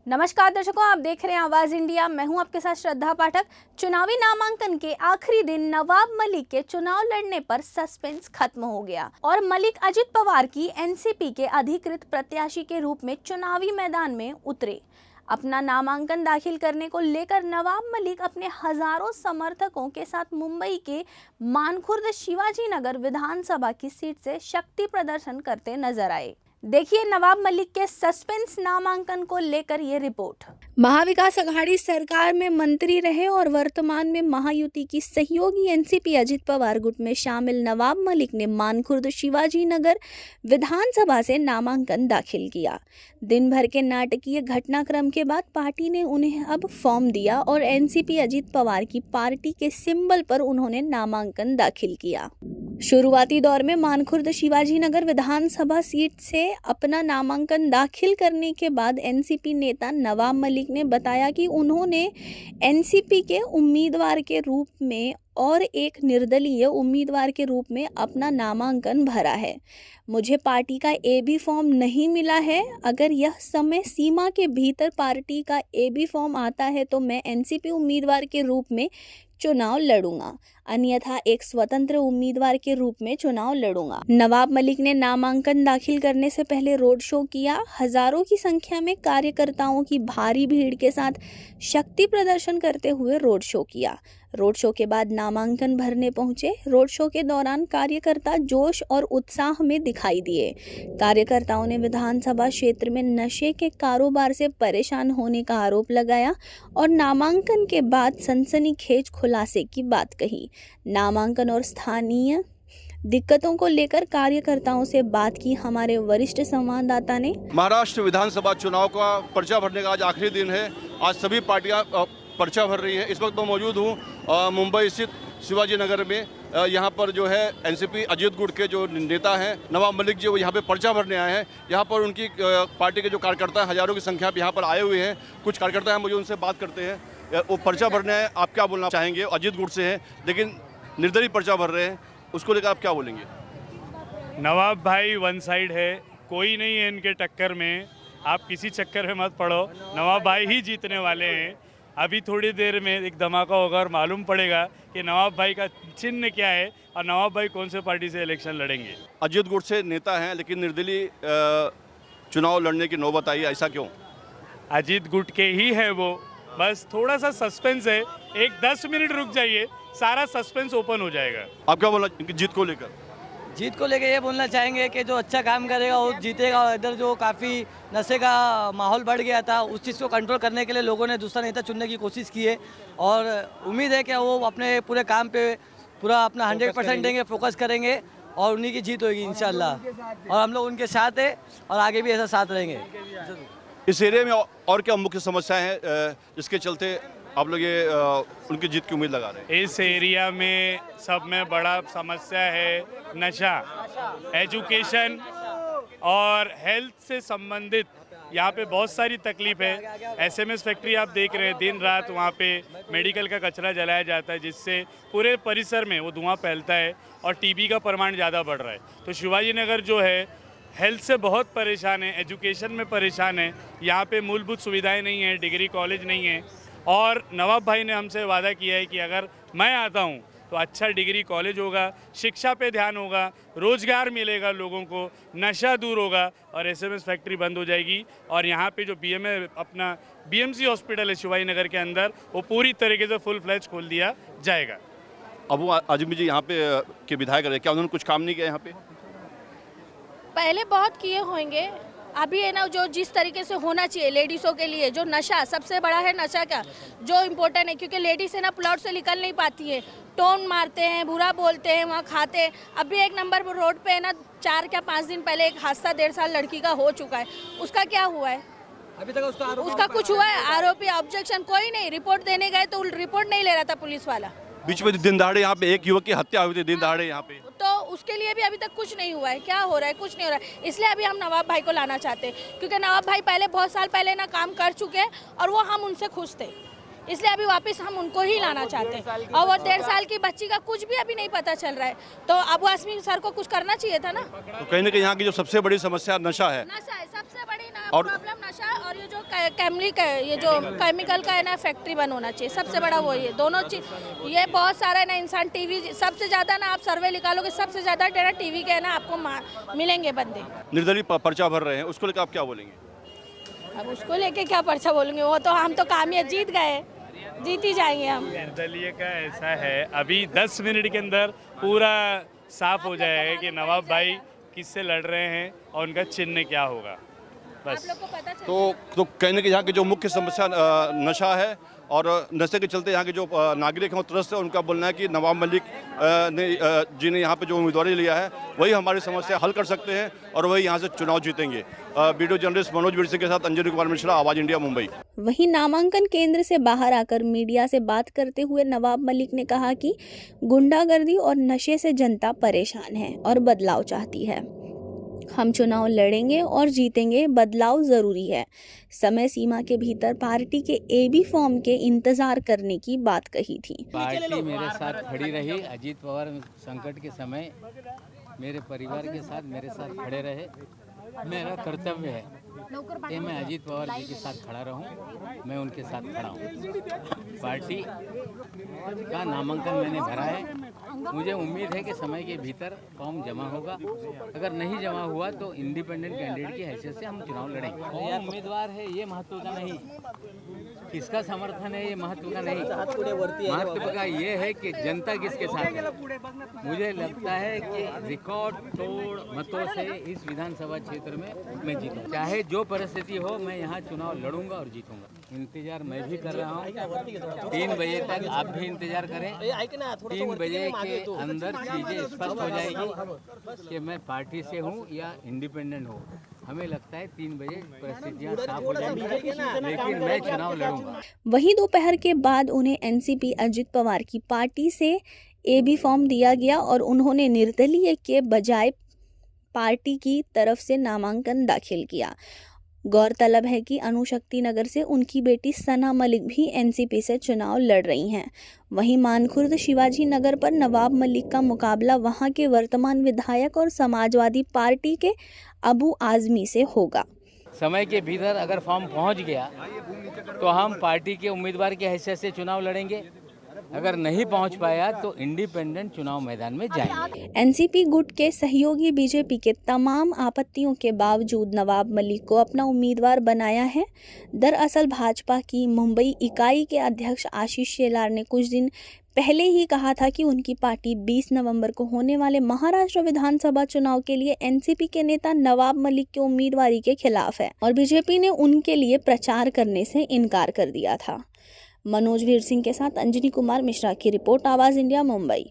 नमस्कार दर्शकों, आप देख रहे हैं आवाज इंडिया। मैं हूं आपके साथ श्रद्धा पाठक। चुनावी नामांकन के आखिरी दिन नवाब मलिक के चुनाव लड़ने पर सस्पेंस खत्म हो गया और मलिक अजित पवार की एनसीपी के अधिकृत प्रत्याशी के रूप में चुनावी मैदान में उतरे। अपना नामांकन दाखिल करने को लेकर नवाब मलिक अपने हजारों समर्थकों के साथ मुंबई के मानखुर्द शिवाजी नगर विधानसभा की सीट से शक्ति प्रदर्शन करते नजर आए। देखिए नवाब मलिक के सस्पेंस नामांकन को लेकर ये रिपोर्ट। महाविकास अघाड़ी सरकार में मंत्री रहे और वर्तमान में महायुति की सहयोगी एनसीपी अजित पवार गुट में शामिल नवाब मलिक ने मानखुर्द शिवाजी नगर विधानसभा से नामांकन दाखिल किया। दिन भर के नाटकीय घटनाक्रम के बाद पार्टी ने उन्हें अब फॉर्म दिया और एनसीपी अजित पवार की पार्टी के सिंबल पर उन्होंने नामांकन दाखिल किया। शुरुआती दौर में मानखुर्द शिवाजी नगर विधानसभा सीट से अपना नामांकन दाखिल करने के बाद एनसीपी नेता नवाब मलिक ने बताया कि उन्होंने एनसीपी के उम्मीदवार के रूप में और एक निर्दलीय उम्मीदवार के रूप में अपना नामांकन भरा है। मुझे पार्टी का एबी फॉर्म नहीं मिला है। अगर यह समय सीमा के भीतर पार्टी का एबी फॉर्म आता है तो मैं एनसीपी उम्मीदवार के रूप में चुनाव लड़ूंगा, अन्यथा एक स्वतंत्र उम्मीदवार के रूप में चुनाव लड़ूंगा। नवाब मलिक ने नामांकन दाखिल करने से पहले रोड शो किया। हजारों की संख्या में कार्यकर्ताओं की भारी भीड़ के साथ शक्ति प्रदर्शन करते हुए रोड शो किया। रोड शो के बाद नामांकन भरने पहुंचे। रोड शो के दौरान कार्यकर्ता जोश और उत्साह में दिखाई दिए। कार्यकर्ताओं ने विधानसभा क्षेत्र में नशे के कारोबार से परेशान होने का आरोप लगाया और नामांकन के बाद सनसनीखेज खुलासे की बात कही। नामांकन और स्थानीय दिक्कतों को लेकर कार्यकर्ताओं से बात की हमारे वरिष्ठ संवाददाता ने। महाराष्ट्र विधानसभा चुनाव का पर्चा भरने का आज आखिरी दिन है। आज सभी पार्टियां पर्चा भर रही है। इस वक्त मैं मौजूद हूं मुंबई स्थित शिवाजी नगर में। यहां पर जो है एनसीपी अजित गुट के जो नेता हैं नवाब मलिक जी, वो यहां पे पर्चा भरने आए हैं। यहां पर उनकी पार्टी के जो कार्यकर्ता हैं हजारों की संख्या में यहां पर आए हुए हैं। कुछ कार्यकर्ता हैं, मुझे उनसे बात करते हैं। वो पर्चा भरने आए, आप क्या बोलना चाहेंगे? अजित गुट से हैं लेकिन निर्दलीय पर्चा भर रहे हैं, उसको लेकर आप क्या बोलेंगे? नवाब भाई वन साइड है, कोई नहीं है इनके टक्कर में। आप किसी चक्कर में मत पड़ो, नवाब भाई ही जीतने वाले हैं। अभी थोड़ी देर में एक धमाका होगा और मालूम पड़ेगा कि नवाब भाई का चिन्ह क्या है और नवाब भाई कौन से पार्टी से इलेक्शन लड़ेंगे। अजित गुट से नेता हैं लेकिन निर्दलीय चुनाव लड़ने की नौबत आई, ऐसा क्यों? अजित गुट के ही है वो, बस थोड़ा सा सस्पेंस है। एक 10 मिनट रुक जाइए, सारा सस्पेंस ओपन हो जाएगा। आप क्या बोलना इनकी जीत को लेकर? जीत को लेकर ये बोलना चाहेंगे कि जो अच्छा काम करेगा वो जीतेगा। और इधर जो काफ़ी नशे का माहौल बढ़ गया था, उस चीज़ को कंट्रोल करने के लिए लोगों ने दूसरा नेता चुनने की कोशिश की है और उम्मीद है कि वो अपने पूरे काम पे पूरा अपना 100% देंगे, फोकस करेंगे और उन्हीं की जीत होगी इंशाल्लाह। और हम लोग उनके साथ हैं और आगे भी ऐसा साथ रहेंगे। इस एरिया में और क्या मुख्य समस्याएं हैं जिसके चलते आप लोग ये उनकी जीत की उम्मीद लगा रहे हैं? इस एरिया में सब में बड़ा समस्या है नशा, एजुकेशन और हेल्थ से संबंधित यहाँ पे बहुत सारी तकलीफ है। एसएमएस फैक्ट्री आप देख रहे हैं, दिन रात वहाँ पे मेडिकल का कचरा जलाया जाता है जिससे पूरे परिसर में वो धुआं फैलता है और टीबी का प्रमाण ज़्यादा बढ़ रहा है। तो शिवाजी नगर जो है हेल्थ से बहुत परेशान है, एजुकेशन में परेशान है। यहाँ पे मूलभूत सुविधाएं नहीं है, डिग्री कॉलेज नहीं है। और नवाब भाई ने हमसे वादा किया है कि अगर मैं आता हूँ तो अच्छा डिग्री कॉलेज होगा, शिक्षा पे ध्यान होगा, रोजगार मिलेगा लोगों को, नशा दूर होगा और एसएमएस फैक्ट्री बंद हो जाएगी। और यहाँ पे जो अपना बीएमसी हॉस्पिटल है शिवाजी नगर के अंदर, वो पूरी तरीके से फुल फ्लैज खोल दिया जाएगा। अबू आजमी जी यहाँ पे के विधायक रहे, क्या उन्होंने कुछ काम नहीं किया यहाँ पे? पहले बहुत किए होंगे, अभी है ना जो जिस तरीके से होना चाहिए लेडीज़ों के लिए, जो नशा सबसे बड़ा है, नशा का जो इम्पोर्टेंट है, क्योंकि लेडीज़ है ना प्लॉट से निकल नहीं पाती है, टोन मारते हैं, बुरा बोलते हैं, वहाँ खाते हैं। अभी एक नंबर रोड पे है ना 4 या 5 दिन पहले एक हादसा 1.5 साल लड़की का हो चुका है, उसका क्या हुआ है? अभी तक उसका कुछ हुआ है? आरोपी ऑब्जेक्शन कोई नहीं, रिपोर्ट देने गए तो रिपोर्ट नहीं ले रहा था पुलिस वाला। बीच में दिन दहाड़े यहाँ पे एक युवक की हत्या हुई थी, दिन दहाड़े यहाँ पे, तो उसके लिए भी अभी तक कुछ नहीं हुआ है। क्या हो रहा है? कुछ नहीं हो रहा है। इसलिए अभी हम नवाब भाई को लाना चाहते हैं, क्योंकि नवाब भाई पहले बहुत साल पहले ना काम कर चुके हैं और वो हम उनसे खुश थे, इसलिए अभी वापस हम उनको ही लाना चाहते हैं। और वो 1.5 साल की बच्ची का कुछ भी अभी नहीं पता चल रहा है, तो अबू आसमी सर को कुछ करना चाहिए था ना। तो कहीं ना कहीं यहाँ की जो सबसे बड़ी समस्या नशा है, नशा है सबसे बड़ी और प्रॉब्लम, नशा और ये जो ये जो केमिकल का है ना फैक्ट्री बंद होना चाहिए, सबसे बड़ा वो ये दोनों चीज। ये बहुत सारा है ना इंसान टीवी सबसे ज्यादा ना, आप सर्वे निकालोगे सबसे ज्यादा ना टीवी के है ना आपको मिलेंगे बंदे। निर्दलीय पर्चा भर रहे हैं, उसको लेकर आप क्या बोलेंगे? अब उसको लेके क्या पर्चा बोलेंगे, वो तो हम तो कामयाब जीत गए, जीत ही जाएंगे हम। निर्दलीय का ऐसा है, अभी 10 मिनट के अंदर पूरा साफ हो जाएगा कि नवाब भाई किससे लड़ रहे हैं और उनका चिन्ह क्या होगा। बस आप लोग को पता चल तो कहने की यहाँ की जो मुख्य समस्या नशा है, और नशे के चलते यहाँ के जो नागरिक हैं वो त्रस्त है। उनका बोलना है कि नवाब मलिक जी ने यहाँ पे जो उम्मीदवारी लिया है वही हमारी समस्या हल कर सकते हैं और वही यहाँ से चुनाव जीतेंगे। वीडियो जर्नलिस्ट मनोज वीर सिंह के साथ अंजनी कुमार मिश्रा, आवाज़ इंडिया, मुंबई। वहीं नामांकन केंद्र से बाहर आकर मीडिया से बात करते हुए नवाब मलिक ने कहा कि गुंडागर्दी और नशे से जनता परेशान है और बदलाव चाहती है। हम चुनाव लड़ेंगे और जीतेंगे, बदलाव जरूरी है। समय सीमा के भीतर पार्टी के एबी फॉर्म के इंतजार करने की बात कही थी। पार्टी मेरे साथ खड़ी रही। अजीत पवार संकट के समय मेरे परिवार के साथ मेरे साथ खड़े रहे। मेरा कर्तव्य है कि मैं अजीत पवार जी के साथ खड़ा रहूं, मैं उनके साथ खड़ा हूं। पार्टी का नामांकन मैंने भरा है। मुझे उम्मीद है कि समय के भीतर फॉर्म जमा होगा। अगर नहीं जमा हुआ तो इंडिपेंडेंट कैंडिडेट की हैसियत से हम चुनाव लड़ेंगे। कौन उम्मीदवार है ये महत्व का नहीं, किसका समर्थन है ये महत्व का नहीं, महत्व का ये है कि जनता किसके साथ है। मुझे लगता है कि रिकॉर्ड तोड़ मतों से इस विधानसभा क्षेत्र में मैं जीतूंगा। चाहे जो परिस्थिति हो, मैं यहाँ चुनाव लड़ूंगा और जीतूंगा। इंतजार मैं भी कर रहा हूँ। 3 बजे तक आप भी इंतजार करें। 3 बजे के अंदर चीजें स्पष्ट हो जाएगी कि मैं पार्टी से हूँ या इंडिपेंडेंट हूँ। हमें लगता है 3 बजे परिस्थितियाँ साफ हो जाएंगी, लेकिन मैं चुनाव लड़ूंगा। वहीं दोपहर के बाद उन्हें एनसीपी अजित पवार की पार्टी से एबी फॉर्म दिया गया और उन्होंने निर्दलीय के बजाय पार्टी की तरफ से नामांकन दाखिल किया। गौरतलब है कि अणुशक्ति नगर से उनकी बेटी सना मलिक भी एनसीपी से चुनाव लड़ रही हैं। वहीं मानखुर्द शिवाजी नगर पर नवाब मलिक का मुकाबला वहां के वर्तमान विधायक और समाजवादी पार्टी के अबू आजमी से होगा। समय के भीतर अगर फॉर्म पहुंच गया तो हम पार्टी के उम्मीदवार की हैसियत से चुनाव लड़ेंगे। अगर नहीं पहुंच पाया तो इंडिपेंडेंट चुनाव मैदान में जाएंगे। एनसीपी गुट के सहयोगी बीजेपी के तमाम आपत्तियों के बावजूद नवाब मलिक को अपना उम्मीदवार बनाया है। दरअसल भाजपा की मुंबई इकाई के अध्यक्ष आशीष शेलार ने कुछ दिन पहले ही कहा था कि उनकी पार्टी 20 नवंबर को होने वाले महाराष्ट्र विधानसभा चुनाव के लिए एनसीपी के नेता नवाब मलिक की उम्मीदवारी के खिलाफ है और बीजेपी ने उनके लिए प्रचार करने से इनकार कर दिया था। मनोज वीर सिंह के साथ अंजनी कुमार मिश्रा की रिपोर्ट, आवाज़ इंडिया, मुंबई।